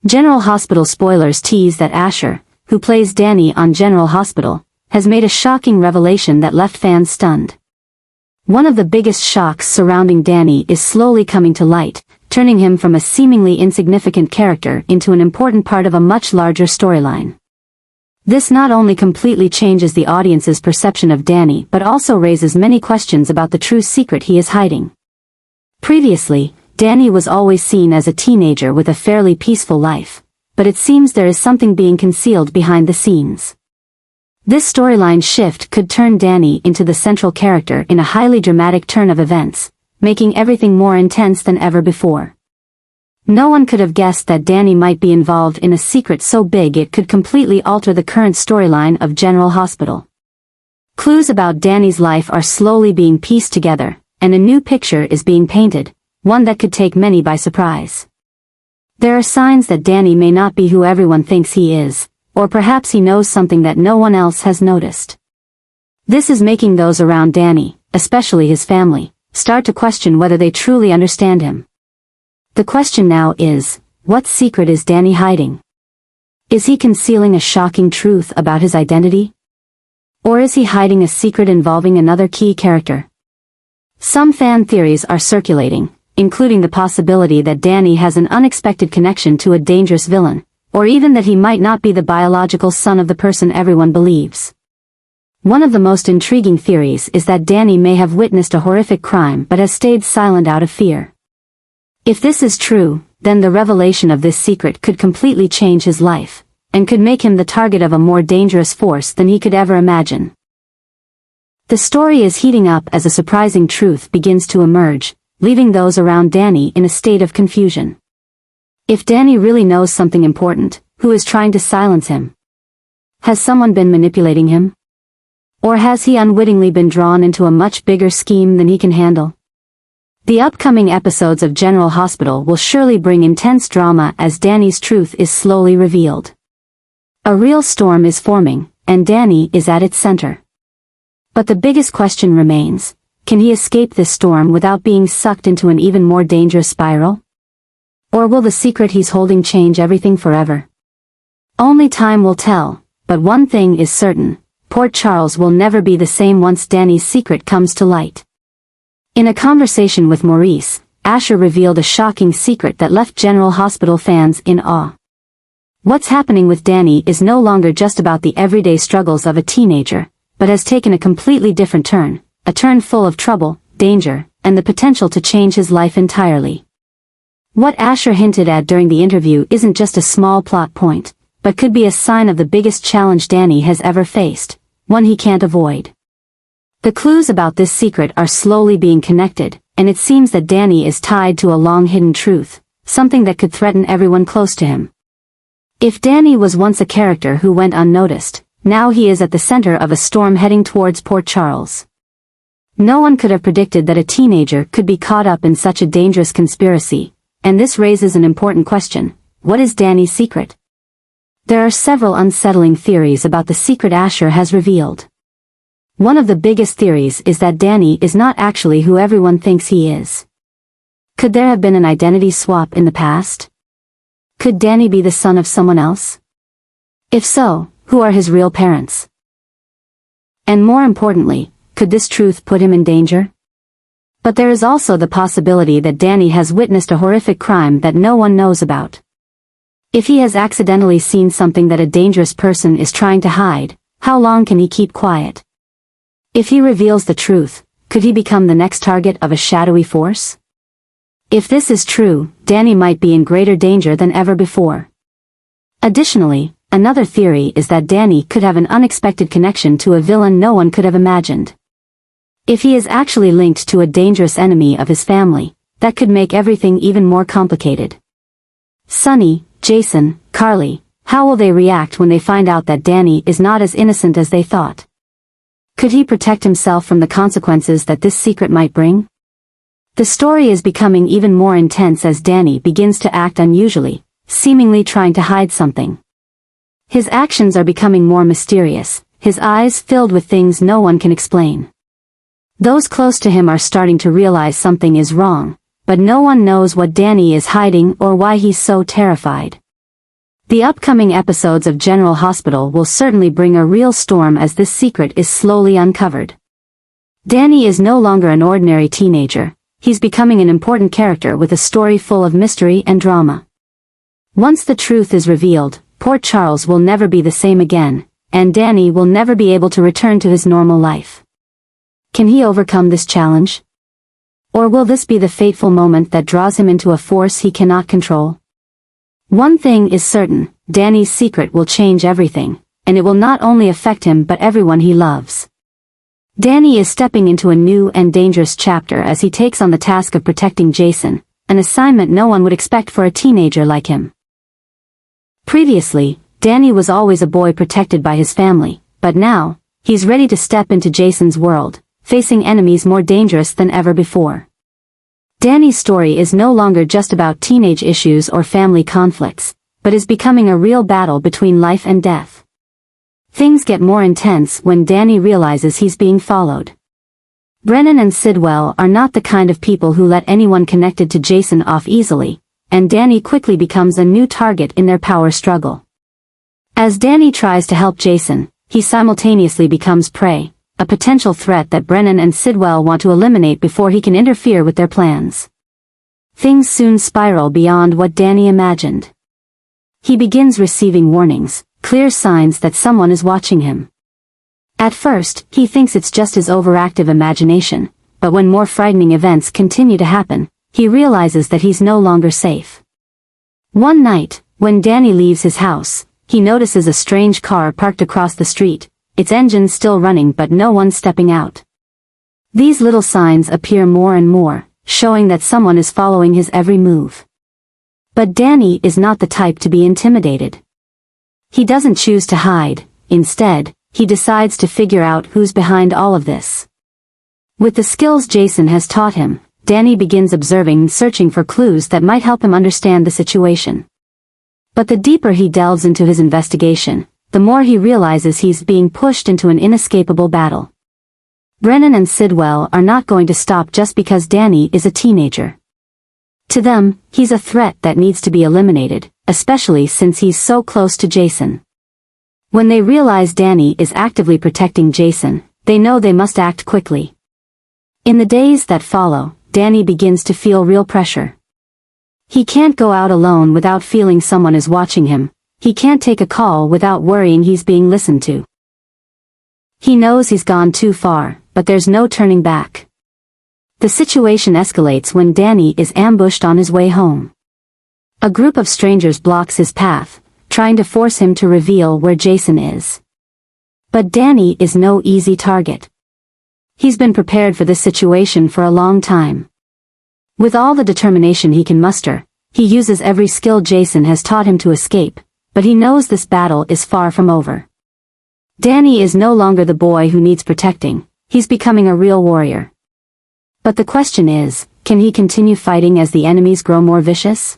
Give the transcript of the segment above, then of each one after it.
General Hospital spoilers tease that Asher, who plays Danny on General Hospital, has made a shocking revelation that left fans stunned. One of the biggest shocks surrounding Danny is slowly coming to light, turning him from a seemingly insignificant character into an important part of a much larger storyline. This not only completely changes the audience's perception of Danny but also raises many questions about the true secret he is hiding. Previously, Danny was always seen as a teenager with a fairly peaceful life, but it seems there is something being concealed behind the scenes. This storyline shift could turn Danny into the central character in a highly dramatic turn of events, making everything more intense than ever before. No one could have guessed that Danny might be involved in a secret so big it could completely alter the current storyline of General Hospital. Clues about Danny's life are slowly being pieced together, and a new picture is being painted, one that could take many by surprise. There are signs that Danny may not be who everyone thinks he is, or perhaps he knows something that no one else has noticed. This is making those around Danny, especially his family, start to question whether they truly understand him. The question now is, what secret is Danny hiding? Is he concealing a shocking truth about his identity? Or is he hiding a secret involving another key character? Some fan theories are circulating, including the possibility that Danny has an unexpected connection to a dangerous villain, or even that he might not be the biological son of the person everyone believes. One of the most intriguing theories is that Danny may have witnessed a horrific crime but has stayed silent out of fear. If this is true, then the revelation of this secret could completely change his life, and could make him the target of a more dangerous force than he could ever imagine. The story is heating up as a surprising truth begins to emerge, leaving those around Danny in a state of confusion. If Danny really knows something important, who is trying to silence him? Has someone been manipulating him? Or has he unwittingly been drawn into a much bigger scheme than he can handle? The upcoming episodes of General Hospital will surely bring intense drama as Danny's truth is slowly revealed. A real storm is forming, and Danny is at its center. But the biggest question remains, can he escape this storm without being sucked into an even more dangerous spiral? Or will the secret he's holding change everything forever? Only time will tell, but one thing is certain, Port Charles will never be the same once Danny's secret comes to light. In a conversation with Maurice, Asher revealed a shocking secret that left General Hospital fans in awe. What's happening with Danny is no longer just about the everyday struggles of a teenager, but has taken a completely different turn, a turn full of trouble, danger, and the potential to change his life entirely. What Asher hinted at during the interview isn't just a small plot point, but could be a sign of the biggest challenge Danny has ever faced, one he can't avoid. The clues about this secret are slowly being connected, and it seems that Danny is tied to a long-hidden truth, something that could threaten everyone close to him. If Danny was once a character who went unnoticed, now he is at the center of a storm heading towards Port Charles. No one could have predicted that a teenager could be caught up in such a dangerous conspiracy, and this raises an important question: what is Danny's secret? There are several unsettling theories about the secret Asher has revealed. One of the biggest theories is that Danny is not actually who everyone thinks he is. Could there have been an identity swap in the past? Could Danny be the son of someone else? If so, who are his real parents? And more importantly, could this truth put him in danger? But there is also the possibility that Danny has witnessed a horrific crime that no one knows about. If he has accidentally seen something that a dangerous person is trying to hide, how long can he keep quiet? If he reveals the truth, could he become the next target of a shadowy force? If this is true, Danny might be in greater danger than ever before. Additionally, another theory is that Danny could have an unexpected connection to a villain no one could have imagined. If he is actually linked to a dangerous enemy of his family, that could make everything even more complicated. Sunny, Jason, Carly, how will they react when they find out that Danny is not as innocent as they thought? Could he protect himself from the consequences that this secret might bring? The story is becoming even more intense as Danny begins to act unusually, seemingly trying to hide something. His actions are becoming more mysterious, his eyes filled with things no one can explain. Those close to him are starting to realize something is wrong, but no one knows what Danny is hiding or why he's so terrified. The upcoming episodes of General Hospital will certainly bring a real storm as this secret is slowly uncovered. Danny is no longer an ordinary teenager, he's becoming an important character with a story full of mystery and drama. Once the truth is revealed, Port Charles will never be the same again, and Danny will never be able to return to his normal life. Can he overcome this challenge? Or will this be the fateful moment that draws him into a force he cannot control? One thing is certain, Danny's secret will change everything, and it will not only affect him but everyone he loves. Danny is stepping into a new and dangerous chapter as he takes on the task of protecting Jason, an assignment no one would expect for a teenager like him. Previously, Danny was always a boy protected by his family, but now, he's ready to step into Jason's world, facing enemies more dangerous than ever before. Danny's story is no longer just about teenage issues or family conflicts, but is becoming a real battle between life and death. Things get more intense when Danny realizes he's being followed. Brennan and Sidwell are not the kind of people who let anyone connected to Jason off easily, and Danny quickly becomes a new target in their power struggle. As Danny tries to help Jason, he simultaneously becomes prey, a potential threat that Brennan and Sidwell want to eliminate before he can interfere with their plans. Things soon spiral beyond what Danny imagined. He begins receiving warnings, clear signs that someone is watching him. At first, he thinks it's just his overactive imagination, but when more frightening events continue to happen, he realizes that he's no longer safe. One night, when Danny leaves his house, he notices a strange car parked across the street, its engine still running but no one stepping out. These little signs appear more and more, showing that someone is following his every move. But Danny is not the type to be intimidated. He doesn't choose to hide, instead, he decides to figure out who's behind all of this. With the skills Jason has taught him, Danny begins observing and searching for clues that might help him understand the situation. But the deeper he delves into his investigation, the more he realizes he's being pushed into an inescapable battle. Brennan and Sidwell are not going to stop just because Danny is a teenager. To them, he's a threat that needs to be eliminated, especially since he's so close to Jason. When they realize Danny is actively protecting Jason, they know they must act quickly. In the days that follow, Danny begins to feel real pressure. He can't go out alone without feeling someone is watching him. He can't take a call without worrying he's being listened to. He knows he's gone too far, but there's no turning back. The situation escalates when Danny is ambushed on his way home. A group of strangers blocks his path, trying to force him to reveal where Jason is. But Danny is no easy target. He's been prepared for this situation for a long time. With all the determination he can muster, he uses every skill Jason has taught him to escape, but he knows this battle is far from over. Danny is no longer the boy who needs protecting, he's becoming a real warrior. But the question is, can he continue fighting as the enemies grow more vicious?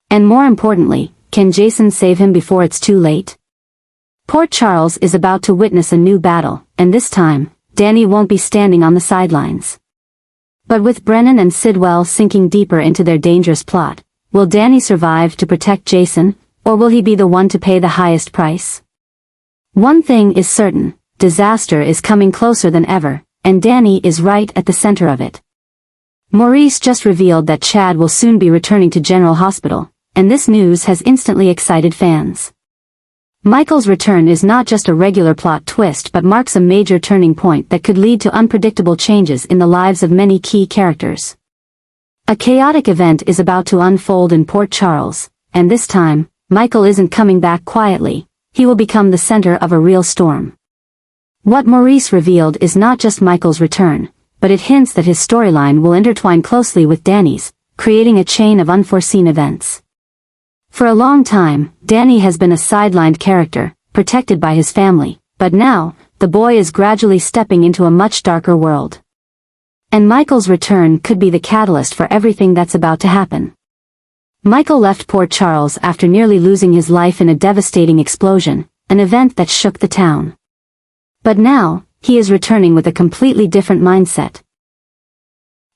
And more importantly, can Jason save him before it's too late? Port Charles is about to witness a new battle, and this time, Danny won't be standing on the sidelines. But with Brennan and Sidwell sinking deeper into their dangerous plot, will Danny survive to protect Jason, or will he be the one to pay the highest price? One thing is certain, disaster is coming closer than ever, and Danny is right at the center of it. Maurice just revealed that Chad will soon be returning to General Hospital, and this news has instantly excited fans. Michael's return is not just a regular plot twist but marks a major turning point that could lead to unpredictable changes in the lives of many key characters. A chaotic event is about to unfold in Port Charles, and this time, Michael isn't coming back quietly, he will become the center of a real storm. What Maurice revealed is not just Michael's return, but it hints that his storyline will intertwine closely with Danny's, creating a chain of unforeseen events. For a long time, Danny has been a sidelined character, protected by his family, but now, the boy is gradually stepping into a much darker world. And Michael's return could be the catalyst for everything that's about to happen. Michael left Port Charles after nearly losing his life in a devastating explosion, an event that shook the town. But now, he is returning with a completely different mindset.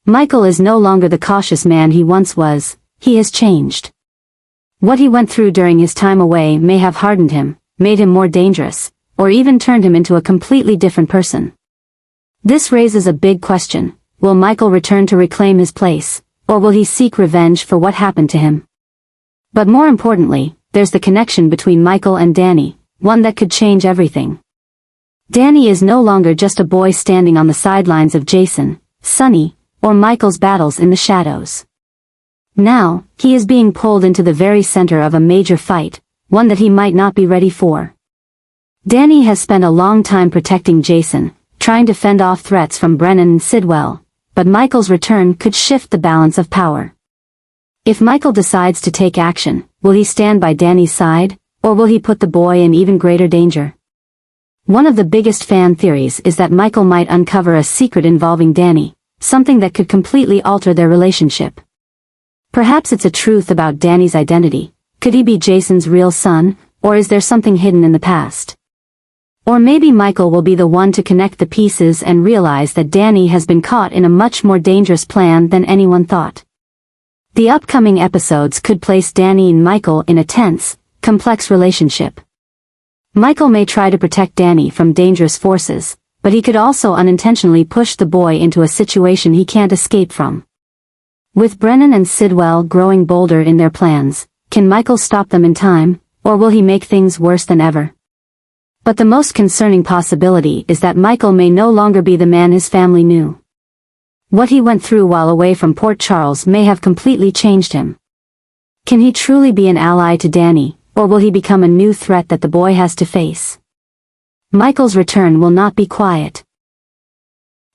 Michael is no longer the cautious man he once was, he has changed. What he went through during his time away may have hardened him, made him more dangerous, or even turned him into a completely different person. This raises a big question: will Michael return to reclaim his place, or will he seek revenge for what happened to him? But more importantly, there's the connection between Michael and Danny, one that could change everything. Danny is no longer just a boy standing on the sidelines of Jason, Sonny, or Michael's battles in the shadows. Now, he is being pulled into the very center of a major fight, one that he might not be ready for. Danny has spent a long time protecting Jason, trying to fend off threats from Brennan and Sidwell, but Michael's return could shift the balance of power. If Michael decides to take action, will he stand by Danny's side, or will he put the boy in even greater danger? One of the biggest fan theories is that Michael might uncover a secret involving Danny, something that could completely alter their relationship. Perhaps it's a truth about Danny's identity. Could he be Jason's real son, or is there something hidden in the past? Or maybe Michael will be the one to connect the pieces and realize that Danny has been caught in a much more dangerous plan than anyone thought. The upcoming episodes could place Danny and Michael in a tense, complex relationship. Michael may try to protect Danny from dangerous forces, but he could also unintentionally push the boy into a situation he can't escape from. With Brennan and Sidwell growing bolder in their plans, can Michael stop them in time, or will he make things worse than ever? But the most concerning possibility is that Michael may no longer be the man his family knew. What he went through while away from Port Charles may have completely changed him. Can he truly be an ally to Danny, or will he become a new threat that the boy has to face? Michael's return will not be quiet.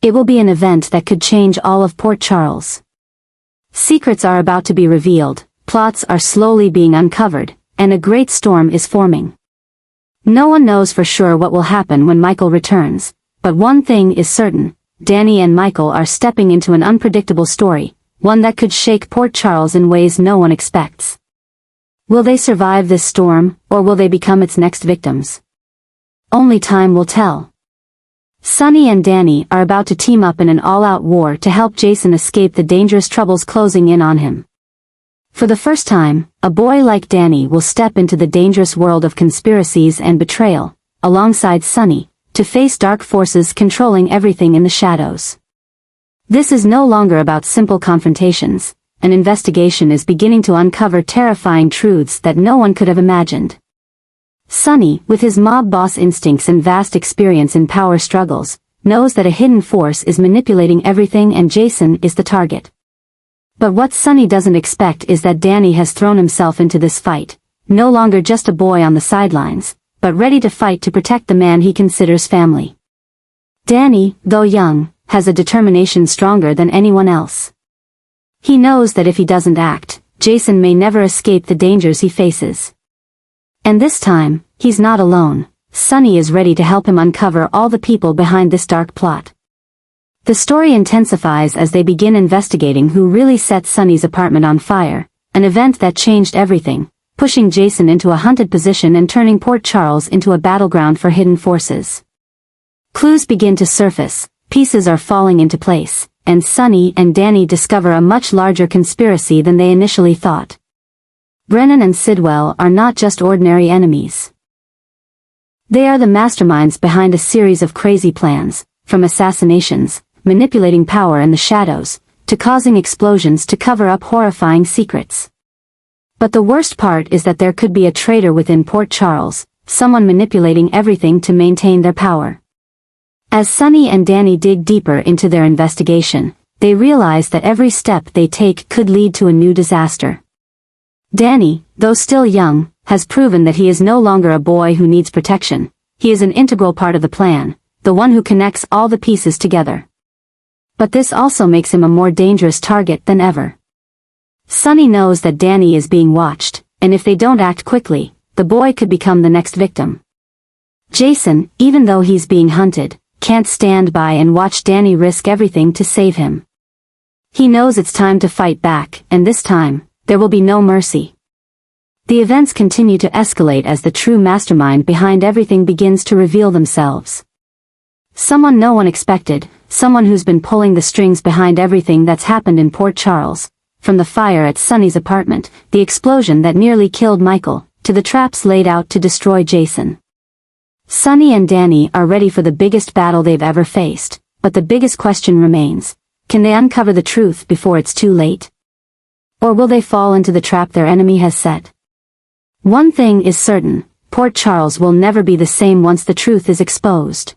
It will be an event that could change all of Port Charles. Secrets are about to be revealed, plots are slowly being uncovered, and a great storm is forming. No one knows for sure what will happen when Michael returns, but one thing is certain: Danny and Michael are stepping into an unpredictable story, one that could shake Port Charles in ways no one expects. Will they survive this storm, or will they become its next victims? Only time will tell. Sonny and Danny are about to team up in an all-out war to help Jason escape the dangerous troubles closing in on him. For the first time, a boy like Danny will step into the dangerous world of conspiracies and betrayal, alongside Sonny, to face dark forces controlling everything in the shadows. This is no longer about simple confrontations. An investigation is beginning to uncover terrifying truths that no one could have imagined. Sonny, with his mob boss instincts and vast experience in power struggles, knows that a hidden force is manipulating everything and Jason is the target. But what Sonny doesn't expect is that Danny has thrown himself into this fight, no longer just a boy on the sidelines, but ready to fight to protect the man he considers family. Danny, though young, has a determination stronger than anyone else. He knows that if he doesn't act, Jason may never escape the dangers he faces. And this time, he's not alone. Sonny is ready to help him uncover all the people behind this dark plot. The story intensifies as they begin investigating who really set Sonny's apartment on fire, an event that changed everything, pushing Jason into a hunted position and turning Port Charles into a battleground for hidden forces. Clues begin to surface, pieces are falling into place, and Sonny and Danny discover a much larger conspiracy than they initially thought. Brennan and Sidwell are not just ordinary enemies. They are the masterminds behind a series of crazy plans, from assassinations, manipulating power in the shadows, to causing explosions to cover up horrifying secrets. But the worst part is that there could be a traitor within Port Charles, someone manipulating everything to maintain their power. As Sonny and Danny dig deeper into their investigation, they realize that every step they take could lead to a new disaster. Danny, though still young, has proven that he is no longer a boy who needs protection. He is an integral part of the plan, the one who connects all the pieces together. But this also makes him a more dangerous target than ever. Sonny knows that Danny is being watched, and if they don't act quickly, the boy could become the next victim. Jason, even though he's being hunted, can't stand by and watch Danny risk everything to save him. He knows it's time to fight back, and this time, there will be no mercy. The events continue to escalate as the true mastermind behind everything begins to reveal themselves. Someone no one expected, someone who's been pulling the strings behind everything that's happened in Port Charles, from the fire at Sunny's apartment, the explosion that nearly killed Michael, to the traps laid out to destroy Jason. Sunny and Danny are ready for the biggest battle they've ever faced, but the biggest question remains: can they uncover the truth before it's too late? Or will they fall into the trap their enemy has set? One thing is certain: Port Charles will never be the same once the truth is exposed.